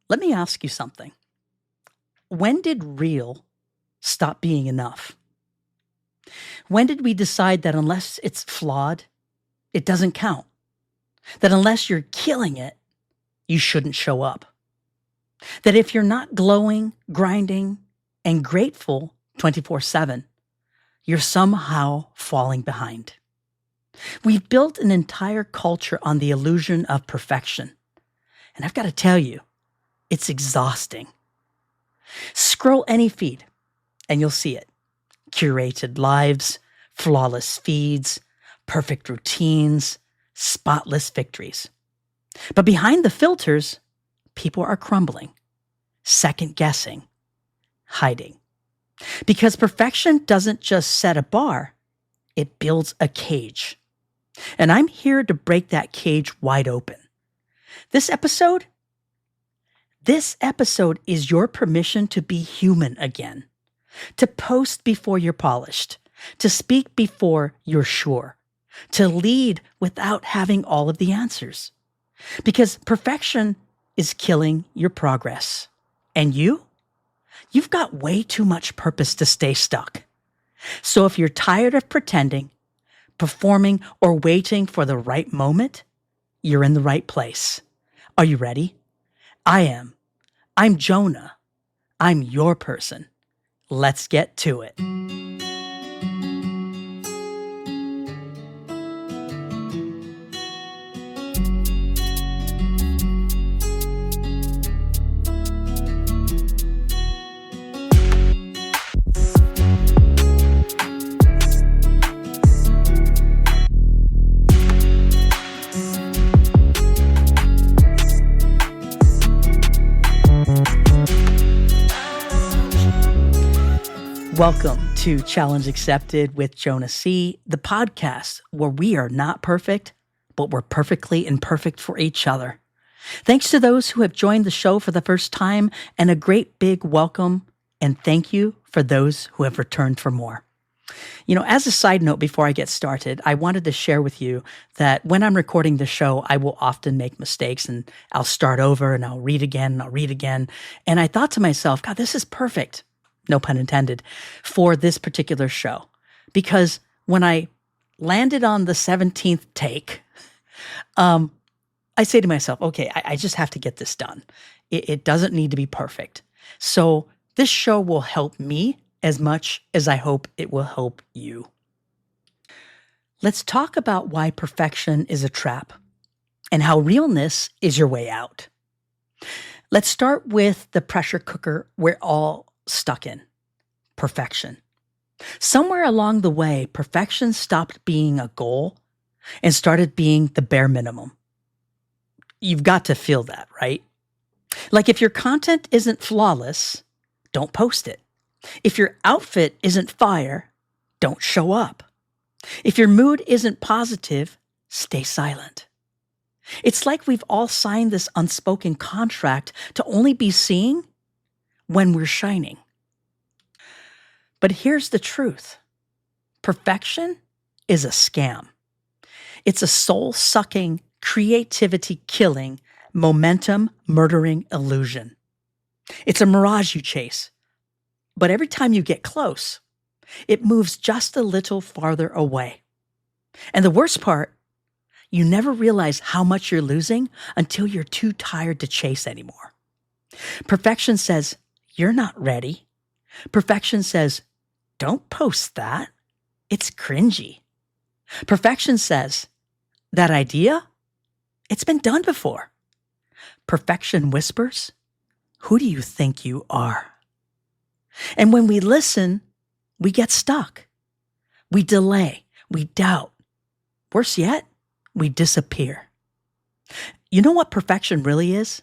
Let me ask you something. When did real stop being enough? When did we decide that unless it's flawed, it doesn't count? That unless you're killing it, you shouldn't show up? That if you're not glowing, grinding, and grateful 24/7, you're somehow falling behind? We've built an entire culture on the illusion of perfection. And I've got to tell you, it's exhausting. Scroll any feed and you'll see it. Curated lives, flawless feeds, perfect routines, spotless victories. But behind the filters, people are crumbling, second guessing, hiding. Because perfection doesn't just set a bar, it builds a cage. And I'm here to break that cage wide open. This episode is your permission to be human again, to post before you're polished, to speak before you're sure, to lead without having all of the answers. Because perfection is killing your progress. And you've got way too much purpose to stay stuck. So if you're tired of pretending, performing, or waiting for the right moment, you're in the right place. Are you ready? I am. I'm Jonah. I'm your person. Let's get to it. Welcome to Challenge Accepted with Jonah C., the podcast where we are not perfect, but we're perfectly imperfect for each other. Thanks to those who have joined the show for the first time, and a great big welcome and thank you for those who have returned for more. As a side note, before I get started, I wanted to share with you that when I'm recording the show, I will often make mistakes and I'll start over and I'll read again and I'll read again. And I thought to myself, God, this is perfect. No pun intended, for this particular show. Because when I landed on the 17th take, I say to myself, okay, I just have to get this done. It doesn't need to be perfect. So this show will help me as much as I hope it will help you. Let's talk about why perfection is a trap and how realness is your way out. Let's start with the pressure cooker we're all stuck in: perfection. Somewhere along the way, perfection stopped being a goal and started being the bare minimum. You've got to feel that, right? Like if your content isn't flawless, don't post it. If your outfit isn't fire, don't show up. If your mood isn't positive, stay silent. It's like we've all signed this unspoken contract to only be seen when we're shining. But here's the truth. Perfection is a scam. It's a soul-sucking, creativity-killing, momentum-murdering illusion. It's a mirage you chase. But every time you get close, it moves just a little farther away. And the worst part, you never realize how much you're losing until you're too tired to chase anymore. Perfection says, you're not ready. Perfection says, don't post that. It's cringy. Perfection says, that idea, it's been done before. Perfection whispers, who do you think you are? And when we listen, we get stuck. We delay. We doubt. Worse yet, we disappear. You know what perfection really is?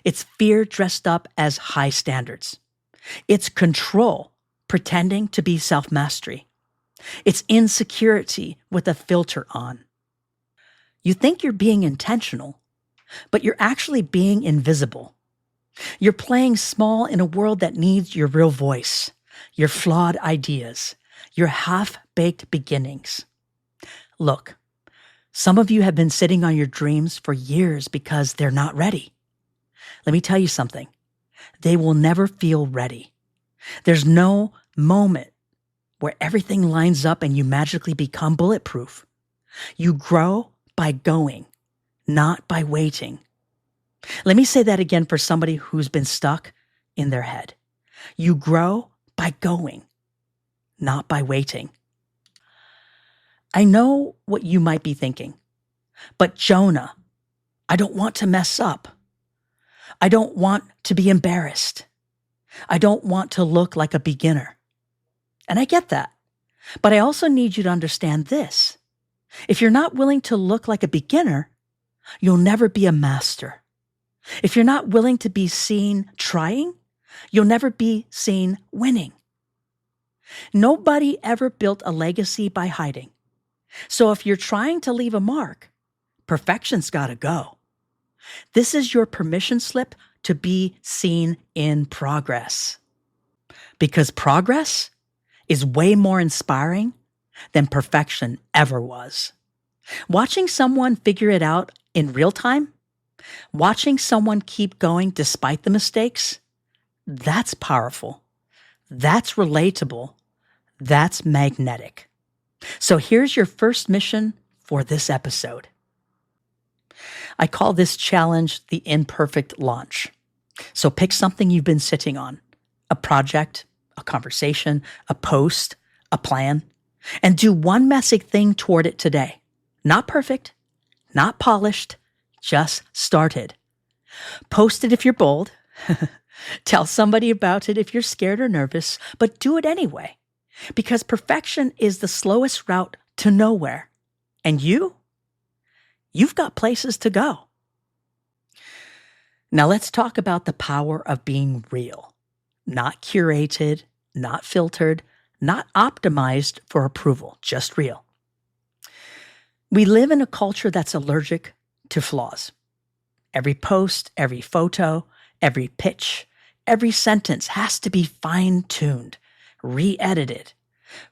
It's fear dressed up as high standards. It's control pretending to be self-mastery. It's insecurity with a filter on. You think you're being intentional, but you're actually being invisible. You're playing small in a world that needs your real voice, your flawed ideas, your half-baked beginnings. Look, some of you have been sitting on your dreams for years because they're not ready. Let me tell you something. They will never feel ready. There's no moment where everything lines up and you magically become bulletproof. You grow by going, not by waiting. Let me say that again for somebody who's been stuck in their head. You grow by going, not by waiting. I know what you might be thinking, but Jonah, I don't want to mess up. I don't want to be embarrassed. I don't want to look like a beginner. And I get that. But I also need you to understand this. If you're not willing to look like a beginner, you'll never be a master. If you're not willing to be seen trying, you'll never be seen winning. Nobody ever built a legacy by hiding. So if you're trying to leave a mark, perfection's gotta go. This is your permission slip to be seen in progress. Because progress is way more inspiring than perfection ever was. Watching someone figure it out in real time, watching someone keep going despite the mistakes, that's powerful. That's relatable. That's magnetic. So here's your first mission for this episode. I call this challenge the Imperfect launch. So pick something you've been sitting on, a project, a conversation, a post, a plan, and do one messy thing toward it today. Not perfect, not polished, just started. Post it if you're bold. Tell somebody about it if you're scared or nervous, but do it anyway. Because perfection is the slowest route to nowhere. And you've got places to go. Now let's talk about the power of being real. Not curated, not filtered, not optimized for approval, just real. We live in a culture that's allergic to flaws. Every post, every photo, every pitch, every sentence has to be fine-tuned, re-edited,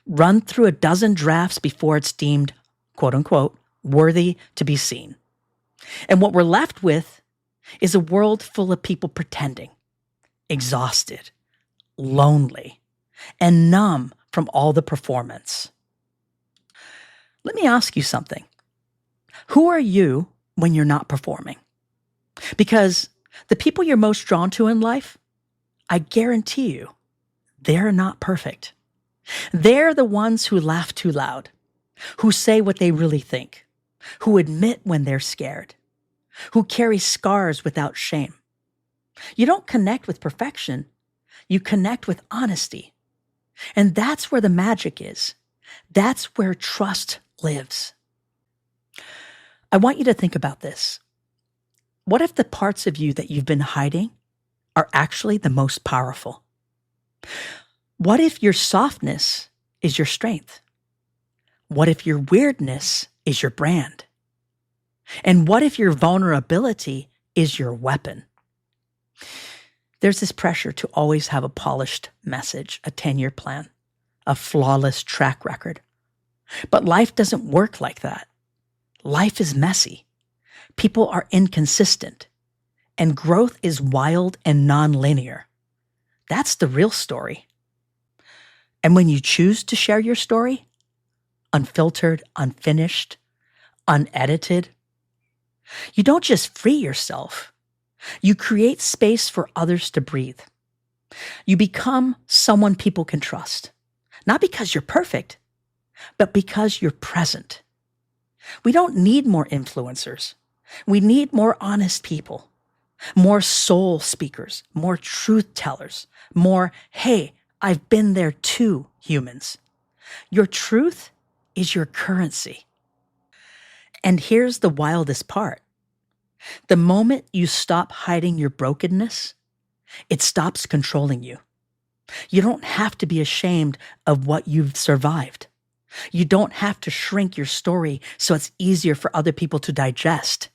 run through a dozen drafts before it's deemed, quote unquote, worthy to be seen. And what we're left with is a world full of people pretending, exhausted, lonely, and numb from all the performance. Let me ask you something. Who are you when you're not performing? Because the people you're most drawn to in life, I guarantee you, they're not perfect. They're the ones who laugh too loud, who say what they really think, who admit when they're scared, who carry scars without shame. You don't connect with perfection, you connect with honesty. And that's where the magic is. That's where trust lives. I want you to think about this. What if the parts of you that you've been hiding are actually the most powerful? What if your softness is your strength? What if your weirdness is your brand? And what if your vulnerability is your weapon? There's this pressure to always have a polished message, a 10-year plan, a flawless track record. But life doesn't work like that. Life is messy. People are inconsistent. And growth is wild and nonlinear. That's the real story. And when you choose to share your story, unfiltered, unfinished, unedited, you don't just free yourself. You create space for others to breathe. You become someone people can trust. Not because you're perfect, but because you're present. We don't need more influencers. We need more honest people, more soul speakers, more truth tellers, more, hey, I've been there too, humans. Your truth is your currency. And here's the wildest part. The moment you stop hiding your brokenness, it stops controlling you. You don't have to be ashamed of what you've survived. You don't have to shrink your story so it's easier for other people to digest.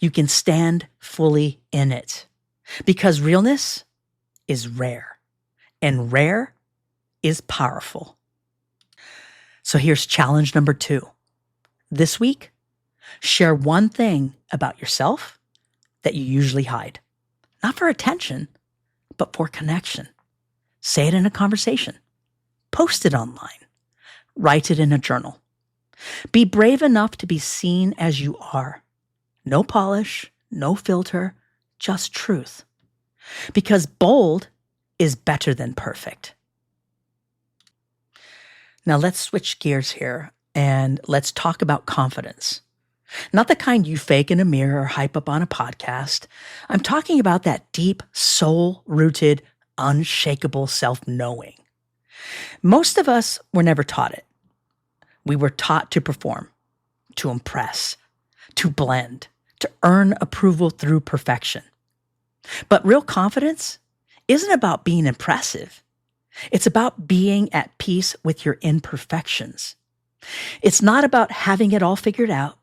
You can stand fully in it because realness is rare and rare is powerful. So here's challenge number 2. This week, share one thing about yourself that you usually hide. not for attention, but for connection. Say it in a conversation. Post it online. Write it in a journal. Be brave enough to be seen as you are. No polish, no filter, just truth. Because bold is better than perfect. Now let's switch gears here and let's talk about confidence. Not the kind you fake in a mirror or hype up on a podcast. I'm talking about that deep, soul-rooted, unshakable self-knowing. Most of us were never taught it. We were taught to perform, to impress, to blend, to earn approval through perfection. But real confidence isn't about being impressive. It's about being at peace with your imperfections. It's not about having it all figured out.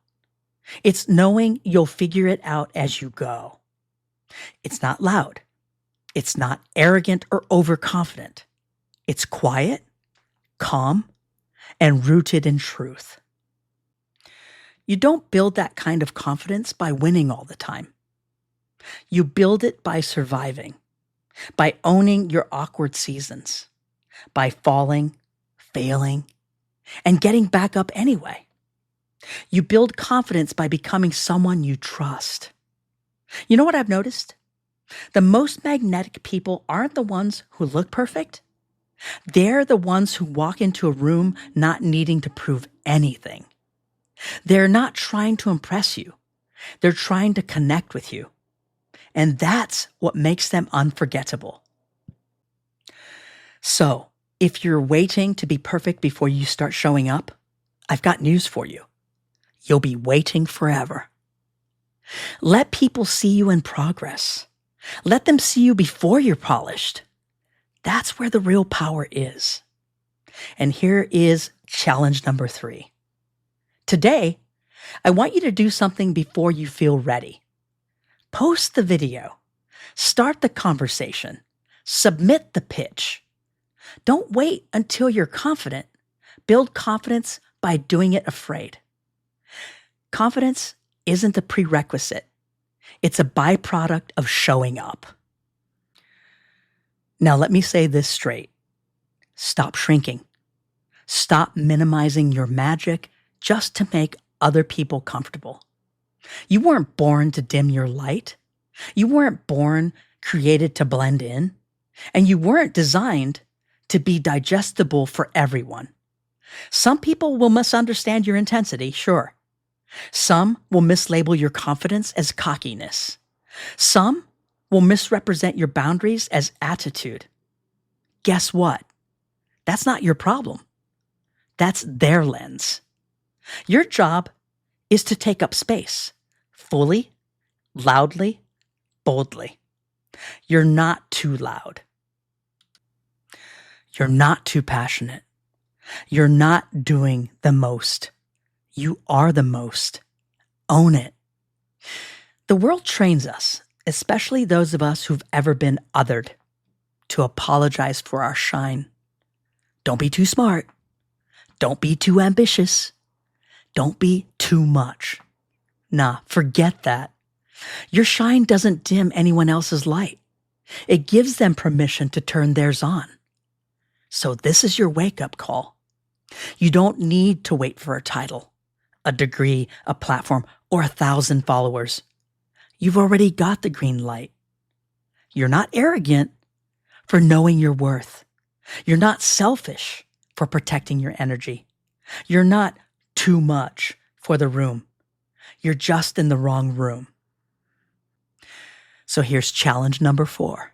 It's knowing you'll figure it out as you go. It's not loud. It's not arrogant or overconfident. It's quiet, calm, and rooted in truth. You don't build that kind of confidence by winning all the time. You build it by surviving, by owning your awkward seasons, by falling, failing, and getting back up anyway. You build confidence by becoming someone you trust. You know what I've noticed? The most magnetic people aren't the ones who look perfect. They're the ones who walk into a room not needing to prove anything. They're not trying to impress you. They're trying to connect with you. And that's what makes them unforgettable. So, if you're waiting to be perfect before you start showing up, I've got news for you. You'll be waiting forever. Let people see you in progress. Let them see you before you're polished. That's where the real power is. And here is challenge number 3. Today, I want you to do something before you feel ready. Post the video. Start the conversation. Submit the pitch. Don't wait until you're confident. Build confidence by doing it afraid. Confidence isn't a prerequisite. It's a byproduct of showing up. Now let me say this straight. Stop shrinking. Stop minimizing your magic just to make other people comfortable. You weren't born to dim your light. You weren't created to blend in. And you weren't designed to be digestible for everyone. Some people will misunderstand your intensity, sure. Some will mislabel your confidence as cockiness. Some will misrepresent your boundaries as attitude. Guess what? That's not your problem. That's their lens. Your job is to take up space, fully, loudly, boldly. You're not too loud. You're not too passionate. You're not doing the most. You are the most. Own it. The world trains us, especially those of us who've ever been othered, to apologize for our shine. Don't be too smart. Don't be too ambitious. Don't be too much. Nah, forget that. Your shine doesn't dim anyone else's light. It gives them permission to turn theirs on. So this is your wake-up call. You don't need to wait for a title, a degree, a platform, or 1,000 followers. You've already got the green light. You're not arrogant for knowing your worth. You're not selfish for protecting your energy. You're not too much for the room. You're just in the wrong room. So here's challenge number 4.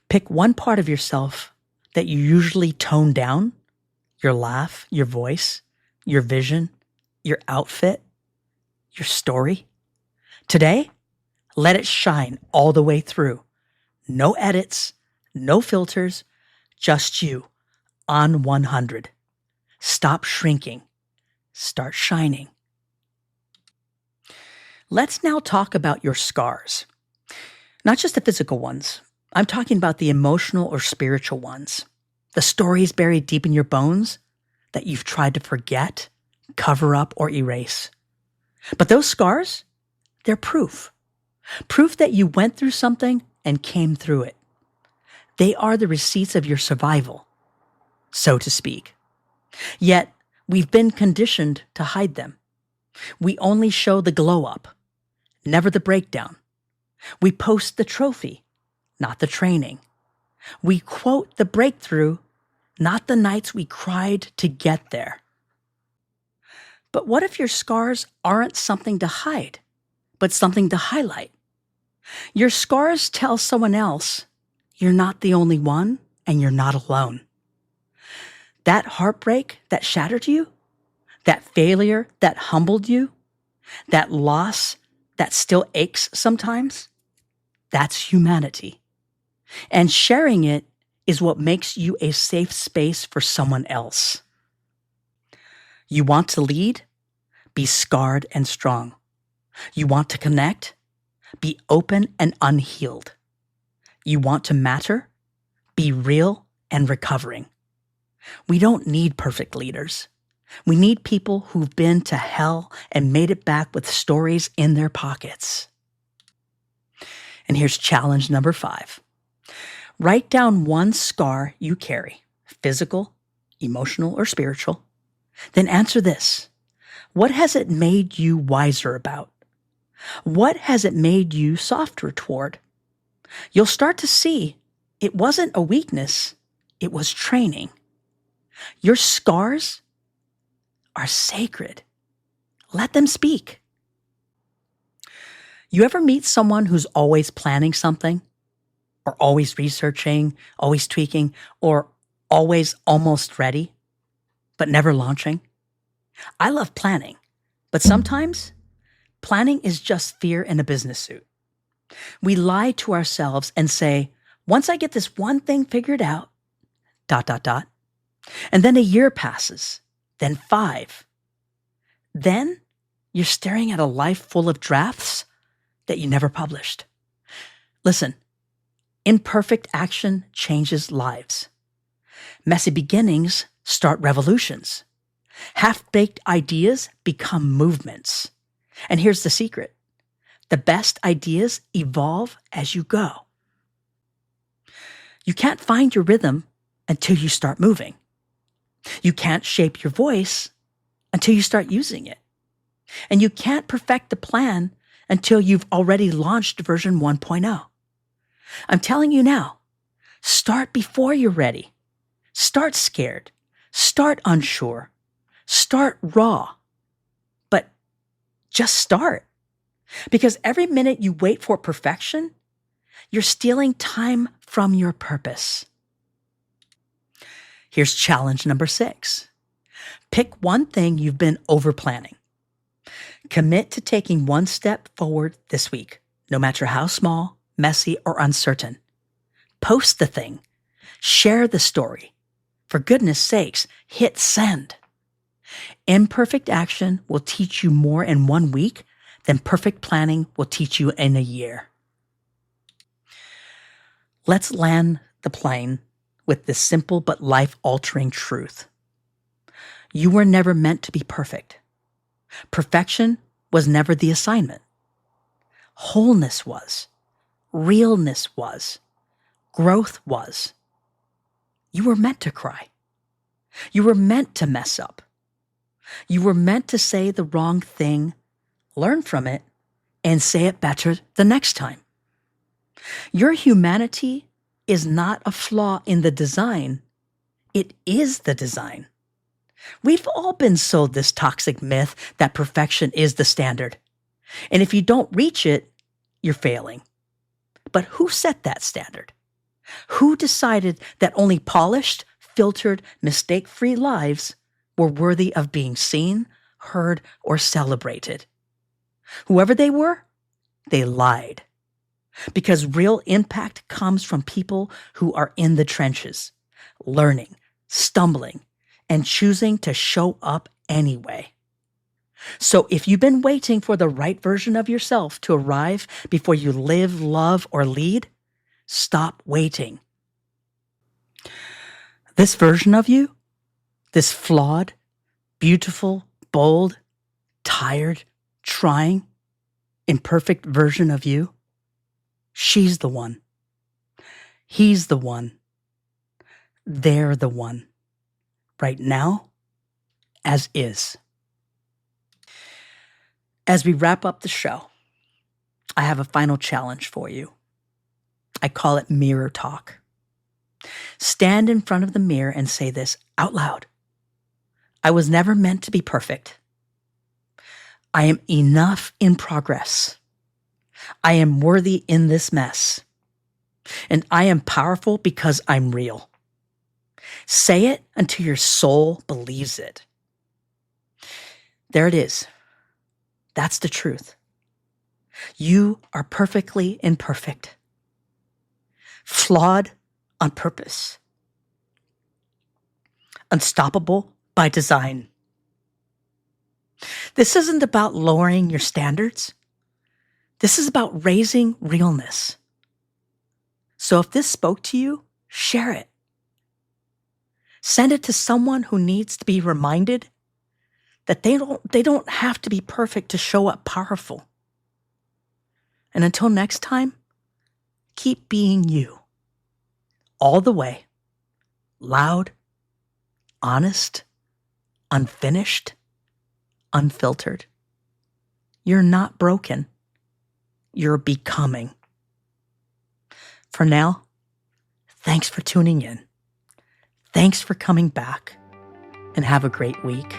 Pick one part of yourself that you usually tone down: your laugh, your voice, your vision, your outfit, your story. Today, let it shine all the way through. No edits, no filters, just you on 100. Stop shrinking. Start shining. Let's now talk about your scars. Not just the physical ones. I'm talking about the emotional or spiritual ones. The stories buried deep in your bones that you've tried to forget, cover up, or erase. But those scars, they're proof. Proof that you went through something and came through it. They are the receipts of your survival, so to speak. Yet, we've been conditioned to hide them. We only show the glow up, never the breakdown. We post the trophy, not the training. We quote the breakthrough, not the nights we cried to get there. But what if your scars aren't something to hide, but something to highlight? Your scars tell someone else you're not the only one and you're not alone. That heartbreak that shattered you, that failure that humbled you, that loss that still aches sometimes, that's humanity. And sharing it is what makes you a safe space for someone else. You want to lead? Be scarred and strong. You want to connect? Be open and unhealed. You want to matter? Be real and recovering. We don't need perfect leaders. We need people who've been to hell and made it back with stories in their pockets. And here's challenge number 5. Write down one scar you carry, physical, emotional, or spiritual. Then answer this. What has it made you wiser about? What has it made you softer toward? You'll start to see it wasn't a weakness, it was training. Your scars are sacred. Let them speak. You ever meet someone who's always planning something? Or always researching, always tweaking, or always almost ready, but never launching? I love planning, but sometimes planning is just fear in a business suit. We lie to ourselves and say, once I get this one thing figured out, ... And then a year passes, then 5. Then you're staring at a life full of drafts that you never published. Listen, imperfect action changes lives. Messy beginnings start revolutions. Half-baked ideas become movements. And here's the secret. The best ideas evolve as you go. You can't find your rhythm until you start moving. You can't shape your voice until you start using it. And you can't perfect the plan until you've already launched version 1.0. I'm telling you now, start before you're ready. Start scared. Start unsure. Start raw. But just start. Because every minute you wait for perfection, you're stealing time from your purpose. Here's challenge number 6. Pick one thing you've been over-planning. Commit to taking one step forward this week, no matter how small, messy, or uncertain. Post the thing. Share the story. For goodness sakes, hit send. Imperfect action will teach you more in 1 week than perfect planning will teach you in a year. Let's land the plane with this simple but life-altering truth. You were never meant to be perfect. Perfection was never the assignment. Wholeness was. Realness was. Growth was. You were meant to cry. You were meant to mess up. You were meant to say the wrong thing, learn from it, and say it better the next time. Your humanity is not a flaw in the design. It is the design. We've all been sold this toxic myth that perfection is the standard. And if you don't reach it, you're failing. But who set that standard? Who decided that only polished, filtered, mistake-free lives were worthy of being seen, heard, or celebrated? Whoever they were, they lied. Because real impact comes from people who are in the trenches, learning, stumbling, and choosing to show up anyway. So if you've been waiting for the right version of yourself to arrive before you live, love, or lead, stop waiting. This version of you, this flawed, beautiful, bold, tired, trying, imperfect version of you, She's the one. He's the one. They're the one. Right now, as is. As we wrap up the show, I have a final challenge for you. I call it mirror talk. Stand in front of the mirror and say this out loud. I was never meant to be perfect. I am enough in progress. I am worthy in this mess. And I am powerful because I'm real. Say it until your soul believes it. There it is. That's the truth. You are perfectly imperfect. Flawed on purpose. Unstoppable by design. This isn't about lowering your standards. This is about raising realness. So if this spoke to you, share it. Send it to someone who needs to be reminded that they don't have to be perfect to show up powerful. And until next time, keep being you. All the way. Loud, honest, unfinished, unfiltered. You're not broken. You're becoming. For now, thanks for tuning in. Thanks for coming back, and have a great week.